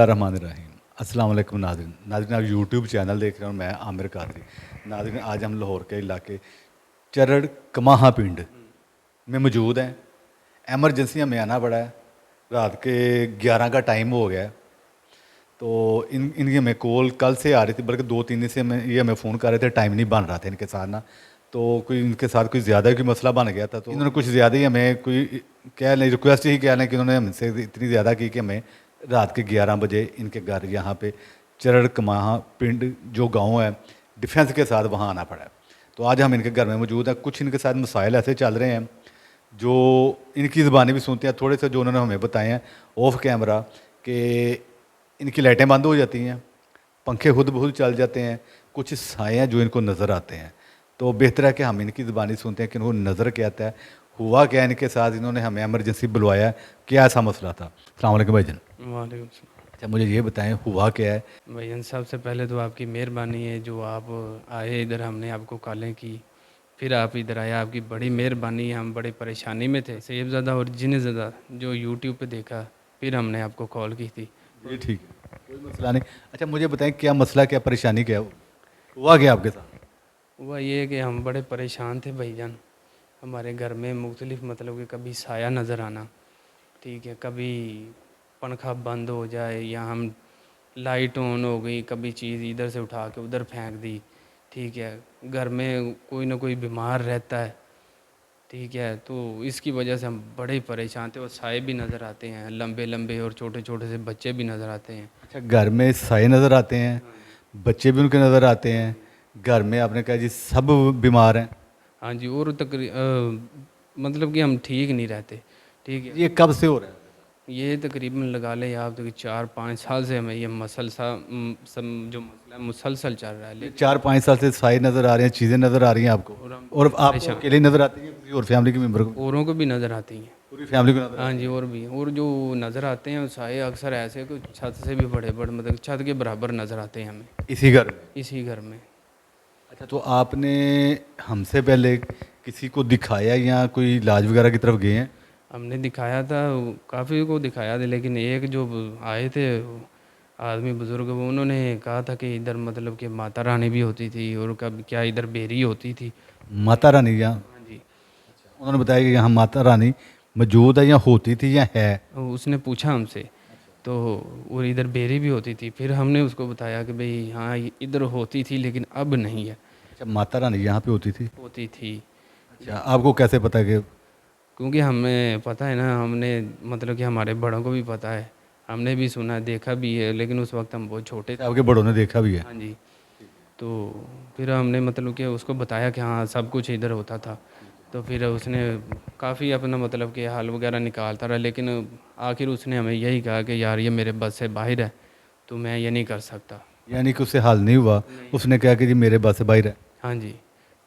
बिस्मिल्लाहिर्रहमानिर्रहीम। अस्सलाम वालेकुम नाज़रीन। नाज़रीन आप यूट्यूब चैनल देख रहे हो, मैं आमिर कादरी। नाज़रीन आज हम लाहौर के इलाके चरड़ कमाहा पिंड में मौजूद हैं। एमरजेंसी हमें आना पड़ा है, रात के 11 का टाइम हो गया है। तो इनकी हमें कॉल कल से आ रही थी, बल्कि 2-3 दिन से हमें फ़ोन कर रहे थे, टाइम नहीं बन रहा था इनके साथ ना। तो कोई इनके साथ कोई ज़्यादा ही कोई मसला बन गया था, तो इन्होंने कुछ ज़्यादा ही हमें कोई कह लें, रिक्वेस्ट ही कह लें कि उन्होंने हमसे इतनी ज़्यादा की कि हमें रात के 11 बजे इनके घर यहाँ पे चरड़ कमाहा पिंड जो गांव है डिफेंस के साथ वहाँ आना पड़ा है। तो आज हम इनके घर में मौजूद हैं। कुछ इनके साथ मसाइल ऐसे चल रहे हैं जो इनकी ज़बानी भी सुनते हैं, थोड़े से जो उन्होंने हमें बताए हैं ऑफ कैमरा, कि इनकी लाइटें बंद हो जाती हैं, पंखे खुद ब खुद चल जाते हैं, कुछ साए हैं जो इनको नज़र आते हैं। तो बेहतर है कि हम इनकी ज़बानी सुनते हैं कि इनको नज़र क्या आता है, हुआ क्या इनके साथ, इन्होंने हमें एमरजेंसी बुलवाया, क्या ऐसा मसला था। अस्सलाम वालेकुम भाईजान। वालेकुम सलाम। अच्छा मुझे ये बताएं हुआ क्या है। भैया सबसे पहले तो आपकी मेहरबानी है जो आप आए इधर, हमने आपको कॉलें की, फिर आप इधर आए, आपकी बड़ी मेहरबानी है। हम बड़ी परेशानी में थे, सेबज़दा और जिन्नज़दा जो यूट्यूब पे देखा, फिर हमने आपको कॉल की थी। ये ठीक है, कोई मसला नहीं। अच्छा मुझे बताएं क्या मसला, क्या परेशानी, क्या हुआ क्या आपके साथ। हुआ ये है कि हम बड़े परेशान थे भाईजान। हमारे घर में मुख्तलिफ मतलब कि कभी साया नज़र आना, ठीक है, कभी पंखा बंद हो जाए या हम लाइट ऑन हो गई, कभी चीज़ इधर से उठा के उधर फेंक दी, ठीक है। घर में कोई ना कोई बीमार रहता है, ठीक है। तो इसकी वजह से हम बड़े परेशान थे, और साए भी नज़र आते हैं लंबे लंबे, और छोटे छोटे से बच्चे भी नज़र आते हैं। अच्छा घर में साए नज़र आते हैं, हाँ जी। बच्चे भी उनके नज़र आते हैं, घर में आपने कहा जी सब बीमार हैं। हाँ जी, और मतलब कि हम ठीक नहीं रहते, ठीक है। ये कब से हो रहा है। ये तकरीबन लगा लें आप तो कि 4-5 साल से हमें ये जो मसला है मुसलसल चल रहा है, ये लेकिन 4-5 साल से साए नज़र आ रहे हैं, चीज़ें नज़र आ रही हैं आपको, और हम और बड़े आपको परेशान, अकेले नज़र आती हैं किसी और फैमिली के मेम्बर को। औरों को भी नज़र आती हैं। पूरी फैमिली को नज़र हाँ आती जी, है। और भी, और जो नज़र आते हैं साए अक्सर ऐसे कि छत से भी बड़े बड़े, मतलब छत के बराबर नज़र आते हैं हमें इसी घर में। इसी घर में। अच्छा तो आपने हमसे पहले किसी को दिखाया या कोई इलाज वगैरह की तरफ गए हैं। हमने दिखाया था, काफ़ी को दिखाया था, लेकिन एक जो आए थे आदमी बुज़ुर्ग, वो उन्होंने कहा था कि इधर मतलब कि माता रानी भी होती थी, और कब क्या इधर बेरी होती थी। माता रानी या हाँ जी। उन्होंने बताया कि यहाँ माता रानी मौजूद है या होती थी या है। उसने पूछा हमसे, तो और इधर बेरी भी होती थी। फिर हमने उसको बताया कि भाई हाँ इधर होती थी, लेकिन अब नहीं है। अच्छा माता रानी यहाँ पे होती थी। होती थी, अच्छा आपको कैसे पता कि क्योंकि हमें पता है ना, हमने मतलब कि हमारे बड़ों को भी पता है, हमने भी सुना देखा भी है, लेकिन उस वक्त हम बहुत छोटे थे। आपके बड़ों ने देखा भी है। हाँ जी। तो फिर हमने मतलब कि उसको बताया कि हाँ सब कुछ इधर होता था। तो फिर उसने काफ़ी अपना मतलब कि हल वगैरह निकालता रहा, लेकिन आखिर उसने हमें यही कहा कि यार ये मेरे बस से बाहर है, तो मैं ये नहीं कर सकता। यानी कि उससे हाल नहीं हुआ, नहीं। उसने कहा कि जी मेरे बस से बाहर है। हाँ जी।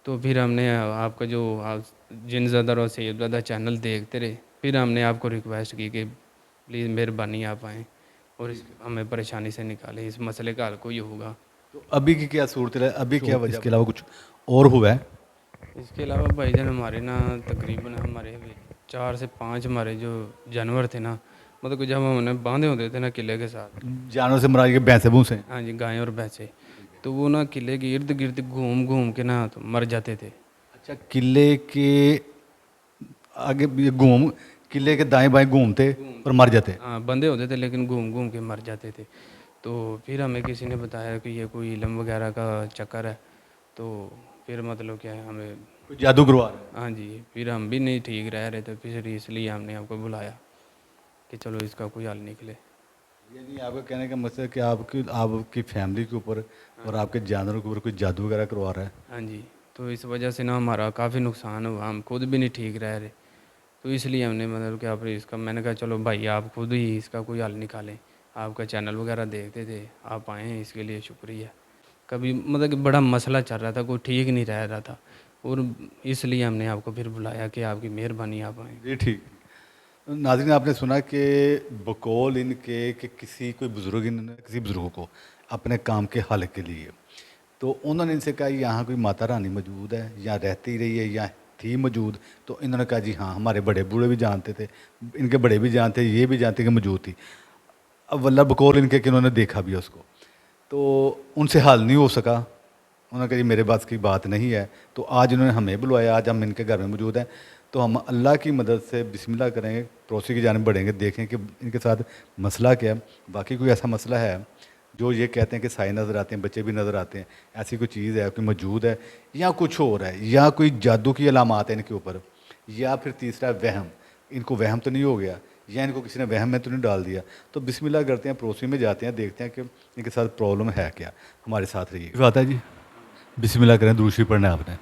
तो फिर हमने आपका जो आप जिन ज़दर और सैयद ज़दा चैनल देखते रहे, फिर हमने आपको रिक्वेस्ट की कि प्लीज़ मेहरबानी आप आएँ और इस हमें परेशानी से निकालें, इस मसले का हल कोई होगा। तो अभी की क्या सूरत है, अभी क्या वजह, इसके इसके अलावा कुछ और हुआ है। अलावा भाईजान हमारे ना तकरीबन हमारे 4 से 5 हमारे जो जानवर थे ना, मतलब कि जब हम उन्हें बांधे होते थे ना किले के साथ। जानवर से मरा के भैंसे भूसे। हाँ जी, गायें और भैंसे। तो वो ना किले के इर्द गिर्द घूम घूम के ना तो मर जाते थे। अच्छा किले के आगे ये घूम, किले के दाएं बाएं घूमते घूम और मर जाते। हाँ, बंधे होते थे लेकिन घूम घूम के मर जाते थे। तो फिर हमें किसी ने बताया कि ये कोई इलम वगैरह का चक्कर है। तो फिर मतलब क्या है, हमें कोई जादू करवा रहा है। हाँ जी, फिर हम भी नहीं ठीक रह रहे थे, फिर इसलिए हमने आपको बुलाया कि चलो इसका कोई हल निकले। यानी आपका कहने का मतलब कि आपकी आपकी फैमिली के ऊपर हाँ और जी। आपके जानवरों के ऊपर कोई जादू वगैरह करवा रहा है। हाँ जी। तो इस वजह से ना हमारा काफ़ी नुकसान हुआ, हम खुद भी नहीं ठीक रह रहे। तो इसलिए हमने मतलब कि आप इसका, मैंने कहा चलो भाई आप खुद ही इसका कोई हल निकालें। आपका चैनल वगैरह देखते थे, आप आए हैं इसके लिए शुक्रिया। कभी मतलब कि बड़ा मसला चल रहा था, कोई ठीक नहीं रह रहा था, और इसलिए हमने आपको फिर बुलाया कि आपकी मेहरबानी आप आएँ। जी ठीक। नाज़रीन आपने सुना कि बकौल इनके कि किसी कोई बुज़ुर्ग, इन्होंने किसी बुज़ुर्ग को अपने काम के हल के लिए, तो उन्होंने इनसे कहा यहाँ कोई माता रानी मौजूद है या रहती रही है या थी मौजूद। तो इन्होंने कहा जी हाँ हमारे बड़े बूढ़े भी जानते थे, इनके बड़े भी जानते, ये भी जानते कि मौजूद थी। अब वल्ला बकौल इनके कि उन्होंने देखा भी है उसको, तो उनसे हल नहीं हो सका। उन्होंने कहा जी मेरे पास की बात नहीं है, तो आज इन्होंने हमें बुलवाया, आज हम इनके घर में मौजूद हैं। तो हम अल्लाह की मदद से बिस्मिल्लाह करेंगे, पड़ोसी की जानिब बढ़ेंगे, देखें कि इनके साथ मसला क्या है। बाकी कोई ऐसा मसला है जो ये कहते हैं कि साए नज़र आते हैं, बच्चे भी नज़र आते हैं, ऐसी कोई चीज़ है, कोई मौजूद है, या कुछ और है, या कोई जादू की अलामात है इनके ऊपर, या फिर तीसरा वहम, इनको वहम तो नहीं हो गया, या इनको किसी ने वहम में तो नहीं डाल दिया। तो बिस्मिल्लाह करते हैं, पड़ोसी में जाते हैं, देखते हैं कि इनके साथ प्रॉब्लम है क्या। हमारे साथ रहिए। आता है जी, बिस्मिल्लाह करें, दूसरी पढ़ना है आपने।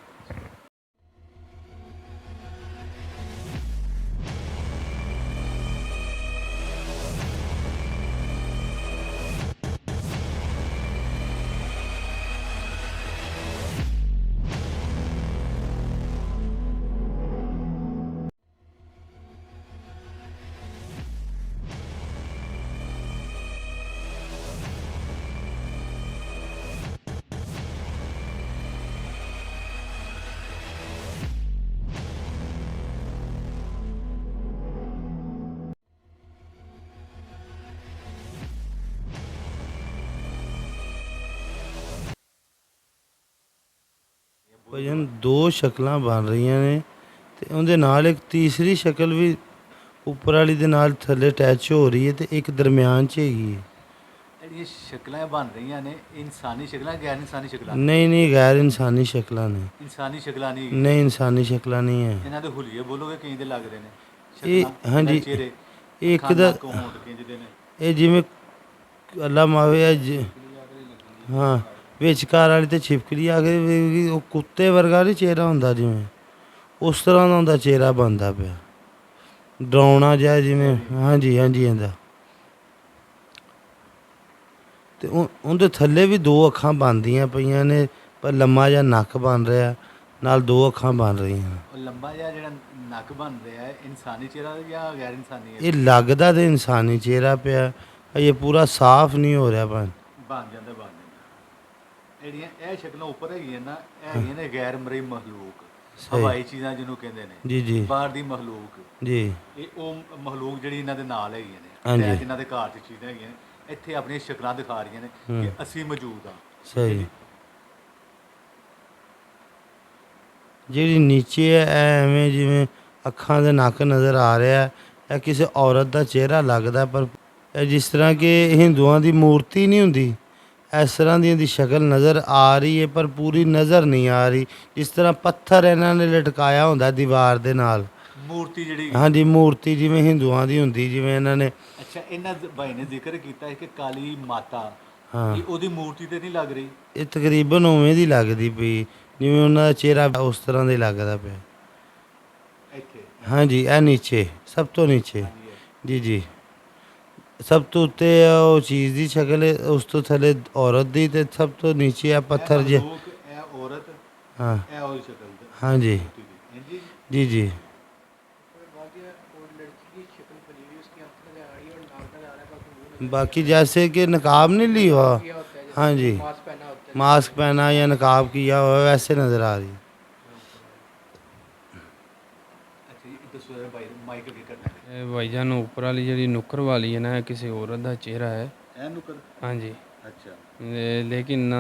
ਭਜਨ ਦੋ ਸ਼ਕਲਾਂ ਬਣ ਰਹੀਆਂ ਨੇ ਤੇ ਉਹਦੇ ਨਾਲ ਇੱਕ ਤੀਸਰੀ ਸ਼ਕਲ ਵੀ ਉੱਪਰ ਵਾਲੀ ਦੇ ਨਾਲ ਥੱਲੇ ਅਟੈਚ ਹੋ ਰਹੀ ਹੈ ਤੇ ਇੱਕ ਦਰਮਿਆਨ 'ਚ ਹੈਗੀ ਹੈ। ਜਿਹੜੀਆਂ ਸ਼ਕਲਾਂ ਬਣ ਰਹੀਆਂ ਨੇ, ਇਨਸਾਨੀ ਸ਼ਕਲਾਂ, ਗੈਰ ਇਨਸਾਨੀ ਸ਼ਕਲਾਂ? ਨਹੀਂ ਨਹੀਂ, ਗੈਰ ਇਨਸਾਨੀ ਸ਼ਕਲਾਂ ਨੇ। ਇਨਸਾਨੀ ਸ਼ਕਲਾਂ ਨਹੀਂ? ਨਹੀਂ, ਇਨਸਾਨੀ ਸ਼ਕਲਾਂ ਨਹੀਂ ਹੈ। ਇਹਨਾਂ ਦੇ ਹੁਲੀਏ ਬੋਲੋਗੇ ਕਈ ਦੇ ਲੱਗ ਰਹੇ ਨੇ ਇਹ ਸ਼ਕਲਾਂ, ਹਾਂਜੀ, ਚਿਹਰੇ, ਇੱਕ ਅੱਖਾਂ, ਦਾ ਨੱਕ, ਹੋਂਠ ਕਿੰਜਦੇ ਨੇ। ਇਹ ਜਿਵੇਂ ਅੱਲਾ ਮਾਵੇ ਹਾਂ, ਵਿਚਕਾਰ ਵਾਲੀ ਤੇ ਛਿਪਕਲੀ ਆ ਗਈ, ਉਹ ਕੁੱਤੇ ਵਰਗਾ ਨਹੀਂ ਚਿਹਰਾ ਹੁੰਦਾ, ਜਿਵੇਂ ਉਸ ਤਰ੍ਹਾਂ ਦਾ ਹੁੰਦਾ ਚਿਹਰਾ ਬਣਦਾ ਪਿਆ, ਡਰਾਉਣਾ ਜਿਹਾ ਜਿਵੇਂ। ਹਾਂਜੀ ਹਾਂਜੀ, ਇਹਦਾ ਤੇ ਉਹਦੇ ਥੱਲੇ ਵੀ ਦੋ ਅੱਖਾਂ ਬਣਦੀਆਂ ਪਈਆਂ ਨੇ, ਪਰ ਲੰਮਾ ਜਿਹਾ ਨੱਕ ਬਣ ਰਿਹਾ, ਨਾਲ ਦੋ ਅੱਖਾਂ ਬਣ ਰਹੀਆਂ। ਉਹ ਲੰਬਾ ਜਿਹਾ ਜਿਹੜਾ ਨੱਕ ਬਣ ਰਿਹਾ ਹੈ, ਇਨਸਾਨੀ ਚਿਹਰਾ ਜਾਂ ਗੈਰ ਇਨਸਾਨੀ ਹੈ? ਇਹ ਲੱਗਦਾ ਤੇ ਇਨਸਾਨੀ ਚਿਹਰਾ ਪਿਆ, ਇਹ ਪੂਰਾ ਸਾਫ਼ ਨਹੀਂ ਹੋ ਰਿਹਾ। ਬਣ ਜਾਂਦਾ, ਬਣ ਜਾਂਦਾ। ਜਿਹੜੀਆਂ ਇਹ ਸ਼ਕਲਾਂ ਉੱਪਰ ਹੈਗੀਆਂ ਨਾ, ਇਹ ਹੈਗੀਆਂ ਨੇ ਗੈਰ ਮਰਈ ਮਖਲੂਕ, ਹਵਾਈ ਚੀਜ਼ਾਂ ਜਿਹਨੂੰ ਕਹਿੰਦੇ ਨੇ, ਜੀ ਜੀ ਬਾਹਰ ਦੀ ਮਖਲੂਕ। ਜੀ, ਇਹ ਉਹ ਮਖਲੂਕ ਜਿਹੜੀ ਇਹਨਾਂ ਦੇ ਨਾਲ ਹੈਗੀਆਂ ਨੇ, ਹਾਂਜੀ। ਤੇ ਇਹਨਾਂ ਦੇ ਘਰ 'ਚ ਚੀਜ਼ਾਂ ਹੈਗੀਆਂ ਨੇ, ਇੱਥੇ ਆਪਣੀਆਂ ਸ਼ਕਲਾਂ ਦਿਖਾ ਰਹੀਆਂ ਨੇ ਕਿ ਅਸੀਂ ਮੌਜੂਦ ਹਾਂ। ਸਹੀ। ਜਿਹੜੀ ਨੀਚੇ ਹੈ ਇਹ ਐਵੇਂ ਜਿਵੇਂ ਅੱਖਾਂ ਦੇ ਨੱਕ ਨਜ਼ਰ ਆ ਰਿਹਾ, ਇਹ ਕਿਸੇ ਔਰਤ ਦਾ ਚਿਹਰਾ ਲੱਗਦਾ, ਪਰ ਇਹ ਜਿਸ ਤਰ੍ਹਾਂ ਕਿ ਹਿੰਦੂਆਂ ਦੀ ਮੂਰਤੀ ਨਹੀਂ ਹੁੰਦੀ, ਇਸ ਤਰ੍ਹਾਂ ਦੀ ਇਹਦੀ ਸ਼ਕਲ ਨਜ਼ਰ ਆ ਰਹੀ ਹੈ, ਪਰ ਪੂਰੀ ਨਜ਼ਰ ਨਹੀਂ ਆ ਰਹੀ। ਜਿਸ ਤਰ੍ਹਾਂ ਪੱਥਰ ਇਹਨਾਂ ਨੇ ਲਟਕਾਇਆ ਹੁੰਦਾ ਦੀਵਾਰ ਦੇ ਨਾਲ, ਮੂਰਤੀ ਜਿਹੜੀ। ਹਾਂਜੀ, ਮੂਰਤੀ ਜਿਵੇਂ ਹਿੰਦੂਆਂ ਦੀ ਹੁੰਦੀ, ਜਿਵੇਂ ਇਹਨਾਂ ਨੇ। ਅੱਛਾ, ਇਹਨਾਂ ਭਾਈ ਨੇ ਜ਼ਿਕਰ ਕੀਤਾ ਹੈ ਕਿ ਕਾਲੀ ਮਾਤਾ, ਹਾਂ, ਇਹ ਉਹਦੀ ਮੂਰਤੀ ਤੇ ਨਹੀਂ ਲੱਗ ਰਹੀ? ਇਹ ਤਕਰੀਬਨ ਉਵੇਂ ਦੀ ਲੱਗਦੀ ਪਈ, ਜਿਵੇਂ ਉਹਨਾਂ ਦਾ ਚਿਹਰਾ ਉਸ ਤਰ੍ਹਾਂ ਦਾ ਹੀ ਲੱਗਦਾ ਪਿਆ। ਇੱਥੇ ਹਾਂਜੀ, ਇਹ ਨੀਚੇ, ਸਭ ਤੋਂ ਨੀਚੇ। ਜੀ ਜੀ, ਸਭ ਤੋਂ ਉੱਤੇ ਉਹ ਚੀਜ਼ ਦੀ ਸ਼ਕਲ ਹੈ, ਉਸ ਤੋਂ ਥੱਲੇ ਔਰਤ ਦੀ, ਤੇ ਸਭ ਤੋਂ ਨੀਚੇ ਆ ਪੱਥਰ ਜੇ। ਇਹ ਔਰਤ, ਹਾਂ ਇਹ ਉਹਦੀ ਸ਼ਕਲ ਦੀ। ਹਾਂਜੀ ਹਾਂਜੀ ਜੀ ਜੀ। बाकी जैसे कि नकाब नहीं लिया हुआ, हाँ जी, मास्क पहना या नकाब किया हुआ, वैसे नज़र आ रही है। ਇਹ ਭਾਈਜਾਨ ਉੱਪਰ ਵਾਲੀ ਜਿਹੜੀ ਨੁੱਕਰ ਵਾਲੀ ਹੈ ਨਾ, ਇਹ ਕਿਸੇ ਔਰਤ ਦਾ ਚਿਹਰਾ ਹੈ। ਇਹ ਨੁਕਰ? ਹਾਂਜੀ। ਅੱਛਾ। ਲੇਕਿਨ ਨਾ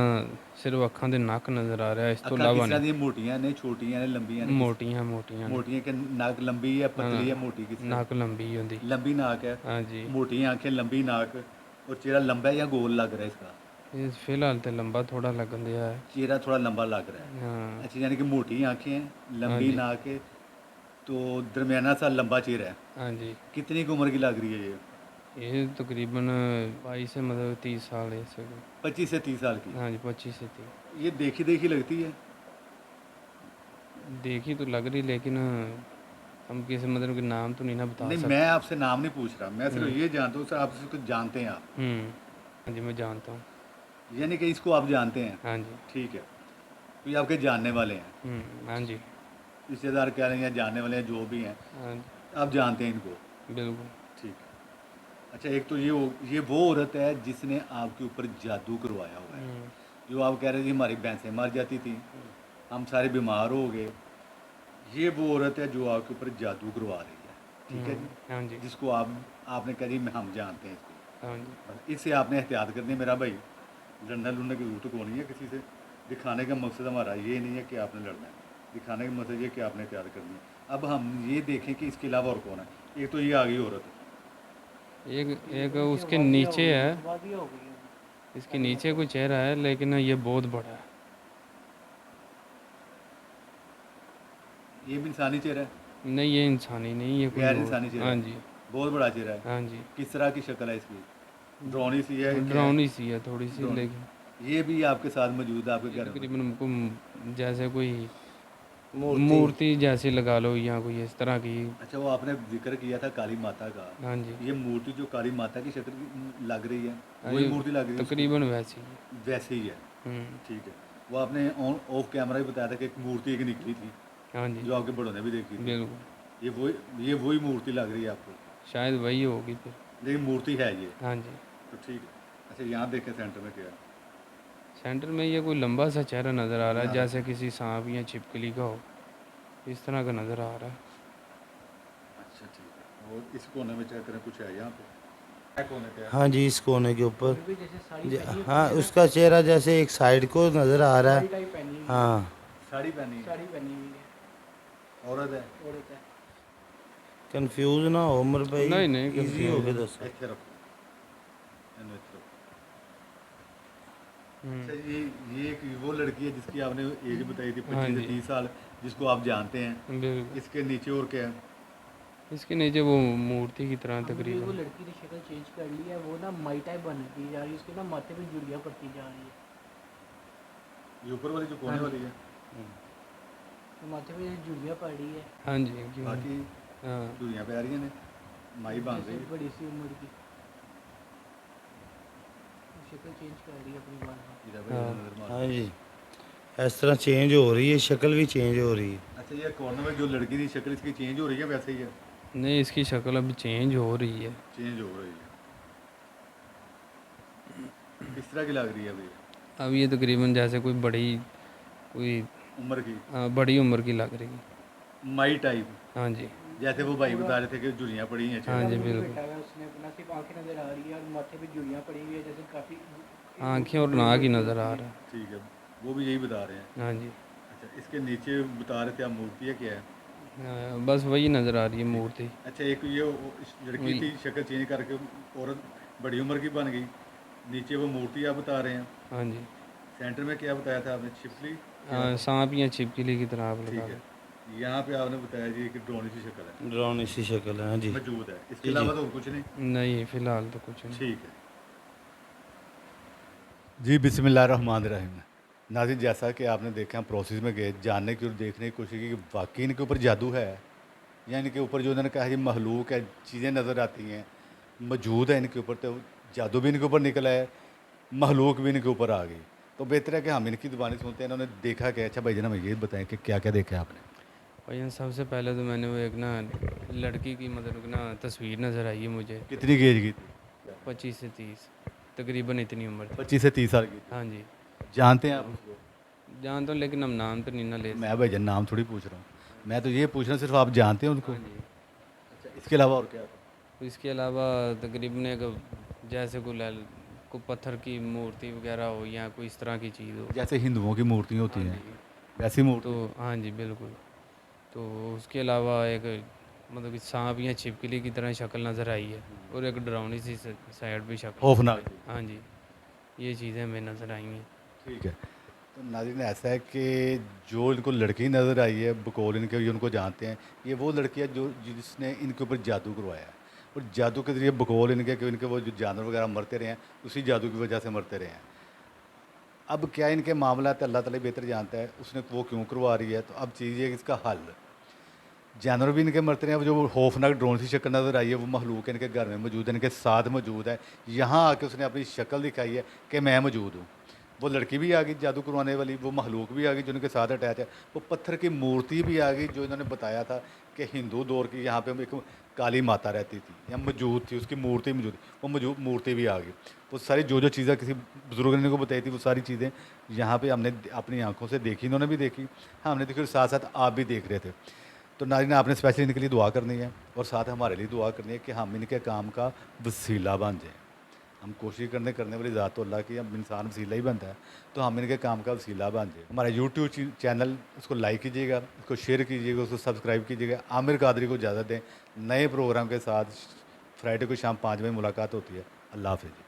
ਸਿਰਫ ਅੱਖਾਂ ਦੇ ਨੱਕ ਨਜ਼ਰ ਆ ਰਿਹਾ, ਇਸ ਤੋਂ ਇਲਾਵਾ ਕਿਸ ਤਰ੍ਹਾਂ ਦੀਆਂ ਮੋਟੀਆਂ ਨੇ, ਛੋਟੀਆਂ ਨੇ, ਲੰਬੀਆਂ ਨੇ? ਮੋਟੀਆਂ ਮੋਟੀਆਂ ਨੇ। ਮੋਟੀਆਂ ਕਿ ਨੱਕ ਲੰਬੀ ਹੈ, ਪਤਲੀ ਹੈ, ਮੋਟੀ? ਕਿਸ ਤਰ੍ਹਾਂ? ਨੱਕ ਲੰਬੀ ਹੁੰਦੀ। ਲੰਬੀ ਨਾਕ ਹੈ? ਹਾਂਜੀ। ਮੋਟੀਆਂ ਆਂखें, ਲੰਬੀ ਨਾਕ, और चेहरा लंबा है या गोल लग रहा है इसका? ਇਹ ਫਿਲਹਾਲ ਤੇ ਲੰਬਾ ਥੋੜਾ ਲੱਗਣ ਦਿਆ ਹੈ। चेहरा थोड़ा लंबा लग रहा है। हाँ। अच्छा, यानी कि मोटी आंखें हैं, लंबी जी। नाक है, तो दरमियाना सा लंबा चेहरा है। हाँ जी। कितनी की उम्र की लग रही है ये? ये तकरीबन 22 से मतलब 30 साल है इससे। 25 से 30 साल की? हाँ जी, 25 से 30। ये देखी देखी लगती है? देखी तो लग रही, लेकिन हम किसी मतलब के नाम तो नहीं ना बता नहीं, सकते। मैं आपसे नाम नहीं पूछ रहा, मैं सिर्फ ये जानता हूँ सर, आप इसको जानते हैं आप? हाँ जी, मैं जानता हूँ। यानी कि इसको आप जानते हैं? हाँ जी। ठीक है, तो ये आपके जानने वाले हैं? हाँ जी। रिश्तेदार कह रहे हैं या जानने वाले हैं, जो भी हैं, हाँ आप जानते हैं इनको? बिल्कुल। ठीक है। अच्छा, एक तो ये वो औरत है जिसने आपके ऊपर जादू करवाया हुआ है, जो आप कह रहे थे हमारी भैंसें मर जाती थी, हम सारे बीमार हो गए। ये वो औरत है जो आपके ऊपर जादू करवा रही है, ठीक है जी? हाँ जी। जिसको आपने कहा जी हम जानते हैं इसको। हाँ जी। बस इससे आपने एहतियात करनी है मेरा भाई, लड़ने लुड़ने की जरूरत को नहीं है किसी से। दिखाने का मकसद हमारा ये नहीं है कि आपने लड़ना है, दिखाने का मकसद ये कि आपने एहतियात करनी है। अब हम ये देखें कि इसके अलावा और कौन है। एक तो ये आ गई औरत, एक एक उसके नीचे है, इसके नीचे कोई चेहरा है लेकिन ये बहुत बड़ा है। ये भी इंसानी चेहरा है, नहीं ये इंसानी नहीं, ये कोई गैर और। इंसानी चेहरा हाँ है, जी। बहुत बड़ा चेहरा है। हाँ जी। किस तरह की शक्ल है इसकी, ड्रोनी सी है क्या है? डरावनी सी है थोड़ी सी, ड्रोनी। लेकिन ये भी आपके साथ मौजूद है आपके ये घर में? तकरीबन हमको जैसे कोई मूर्ति। मूर्ति जैसी लगा लो या कोई इस तरह की। अच्छा, वो आपने जिक्र किया था काली माता का, हाँ जी। ये मूर्ति जो काली माता की शक्ल की लग रही है, हाँ, वही ये मूर्ति लग रही है उसकी? तकरीबन वैसी ही। वैसे ही है, हम्म। ठीक है। वो आपने ऑन ऑफ कैमरा भी बताया था कि एक मूर्ति एक निकली थी हाँ जी जो आपके बड़ों ने भी देखी थी। बिल्कुल, ये वही मूर्ति लग रही है आपको, शायद वही होगी फिर। लेकिन मूर्ति है ये, हाँ जी। तो ठीक है। अच्छा, यहाँ देखें सेंटर में क्या है? सेंटर में ये कोई लंबा सा चेहरा नज़र आ रहा है, यहाँ जैसे किसी सांप या छिपकली का हो, इस तरह का नज़र आ रहा है। अच्छा ठीक है। और इस कोने में चेक करें, कुछ है यहाँ पे? क्या कोने पे है? हाँ जी, इस कोने के ऊपर हाँ, उसका चेहरा जैसे एक साइड को नज़र आ रहा है। हाँ, साड़ी पहनी है, साड़ी पहनी हुई है, औरत है। औरत है। कंफ्यूज ना हो उमर भाई, नहीं, नहीं, इजी confuse हो के नहीं। दसो। ਇੱਥੇ ਰੱਖੋ, ਇਹਨੂੰ ਇੱਥੇ ਰੱਖੋ। हम्म। अच्छा, ये एक वो लड़की है जिसकी आपने एज बताई थी, हाँ 25 से जी। 30 साल, जिसको आप जानते हैं। बिल्कुल। इसके नीचे और क्या है? इसके नीचे वो मूर्ति की तरह अभी वो तकरीबन। लड़की ने शक्ल चेंज कर ली है, वो ना माई टाइप बनती जा रही है, उसके ना माथे पे जुड़ियाँ पड़ती जा रही है, ये ऊपर वाली जो कोने हाँ वाली है, तो माथे पे जुड़ियाँ पड़ रही है। हाँ जी क्यों। बाकी हाँ दूरियां पे आ रही हैं ने, माई बांध जैसे रही है। बड़ी सी उम्र की शक्ल चेंज कर रही है अपनी बाल में। इधर पे हाँ। नजर मारो। हाँ जी, इस तरह चेंज हो रही है, शक्ल भी चेंज हो रही है। अच्छा, ये कॉर्नर में जो लड़की थी शक्ल इसकी चेंज हो रही है, वैसे ही है? नहीं, इसकी शक्ल अभी चेंज हो रही है। चेंज हो रही है। किस तरह की लग रही है अभी? अब ये तकरीबन जैसे कोई उम्र की बड़ी उम्र की लग रही है। माई टाइप, हाँ जी। जैसे वो भाई बता रहे थे कि जुड़ियाँ पड़ी हैं। हाँ जी पूरा बिल्कुल। बैठा हुआ है, उसने अपना सिर्फ आंखें नजर आ रही है और माथे पे जुड़ियाँ पड़ी हुई है, जैसे काफी आँखें और नाक ही नज़र आ रहा है। ठीक है, वो भी यही बता रहे हैं। हाँ जी। अच्छा, इसके नीचे बता रहे थे आप मूर्ति है, क्या है? बस वही नज़र आ रही है मूर्ति। अच्छा, एक ये इस लड़की वही। थी शक्ल चेंज करके औरत बड़ी उम्र की बन गई, नीचे वो मूर्ति आप बता रहे हैं। हाँ जी। सेंटर में क्या बताया था आपने, छिपली? सांप या छिपकली की तरह आप ठीक लगा है। लो। यहाँ पे आपने बताया जी कि ड्रोन सी शक्ल है, डरावनी सी शक्ल है। हाँ जी, मौजूद है, इसके जी, जी। अलावा तो और कुछ नहीं? नहीं फ़िलहाल तो कुछ नहीं। ठीक है जी। बिस्मिल्लाहिर्रहमानिर्रहीम। नाज़रीन, जैसा कि आपने देखा, हम प्रोसेस में गए जानने की और देखने की कोशिश की कि वाकई इनके ऊपर जादू है, या इनके ऊपर जो उन्होंने कहा ये महलूक है, चीज़ें नज़र आती हैं, मौजूद है इनके ऊपर, तो जादू भी इनके ऊपर निकला है, महलूक भी इनके ऊपर आ गई। तो बेहतर है कि हम इनकी ज़ुबानी सुनते हैं, इन्होंने देखा क्या। अच्छा भाई, हमें ये बताएं कि क्या क्या देखा है आपने? और यहाँ सबसे पहले तो मैंने वो एक ना लड़की की मतलब ना तस्वीर नज़र आई है मुझे, कितनी की एज की थी? 25 से 30 तकरीबन इतनी उम्र थी। 25 से 30 साल की थी। हाँ जी। जानते हैं आप उसको? जानता हूँ लेकिन हम नाम तो नहीं ना ले मैं भाई नाम थोड़ी पूछ रहा हूँ, मैं तो ये पूछ रहा हूँ सिर्फ आप जानते हैं उनको? हाँ जी। अच्छा, इसके अलावा और क्या था? इसके अलावा तकरीबन एक जैसे कोई पत्थर की मूर्ति वगैरह हो या कोई इस तरह की चीज़ हो। जैसे हिंदुओं की मूर्तियाँ होती हाँ हैं, जी। वैसी मूर्ति? तो हाँ जी बिल्कुल। तो उसके अलावा एक मतलब कि सांप या छिपकली की तरह शक्ल नज़र आई है, और एक डरावनी सी साइड भी शक्ल। खौफनाक। हाँ जी, ये चीज़ें हमें नज़र आई हैं। ठीक है। तो नाज़रीन, ऐसा है कि जो इनको लड़की नज़र आई है, बकौल इनके ये उनको जानते हैं, ये वो लड़की है जो जिसने इनके ऊपर जादू करवाया है, और जादू के ज़रिए बकौल इनके कि इनके वो जो जानवर वगैरह मरते रहे हैं, उसी जादू की वजह से मरते रहे हैं। अब क्या इनके मामला है, अल्लाह ताला बेहतर जानता है उसने वो क्यों करवा रही है। तो अब चाहिए कि इसका हल। जानवर भी इनके मरते रहे हैं, जो खौफनाक ड्रोन सी शक्ल नज़र आई है वो महलूक इनके घर में मौजूद है, इनके साथ मौजूद है। यहाँ आके उसने अपनी शक्ल दिखाई है कि मैं मौजूद हूँ। वो लड़की भी आ गई जादू करवाने वाली, वो महलूक भी आ गई जो इनके साथ अटैच है, वो पत्थर की मूर्ति भी आ गई जो इन्होंने बताया था कि हिंदू दौर की यहाँ पे एक काली माता रहती थी या मौजूद थी, उसकी मूर्ति मौजूद, वो मौजूद मूर्ति भी आ गई। वो सारी जो चीज़ें किसी बुजुर्ग ने को बताई थी, वो सारी चीज़ें यहाँ पे हमने अपनी आंखों से देखी, इन्होंने भी देखी, हमने देखी, और साथ साथ आप भी देख रहे थे। तो नाज़रीन, आपने स्पेशली इनके लिए दुआ करनी है और साथ हमारे लिए दुआ करनी है कि हम इनके काम का वसीला बन जाएँ। हम कोशिश करने वाली ज़ात तो अल्लाह की, हम इंसान वसीला ही बनता है, तो हम इनके काम का वसीला बन जाए। हमारा यूट्यूब चैनल उसको लाइक कीजिएगा, उसको शेयर कीजिएगा, उसको सब्सक्राइब कीजिएगा। आमिर कादरी को इजाज़त दें। नए प्रोग्राम के साथ फ्राइडे को शाम 5 बजे मुलाकात होती है। अल्लाह हाफ़िज़।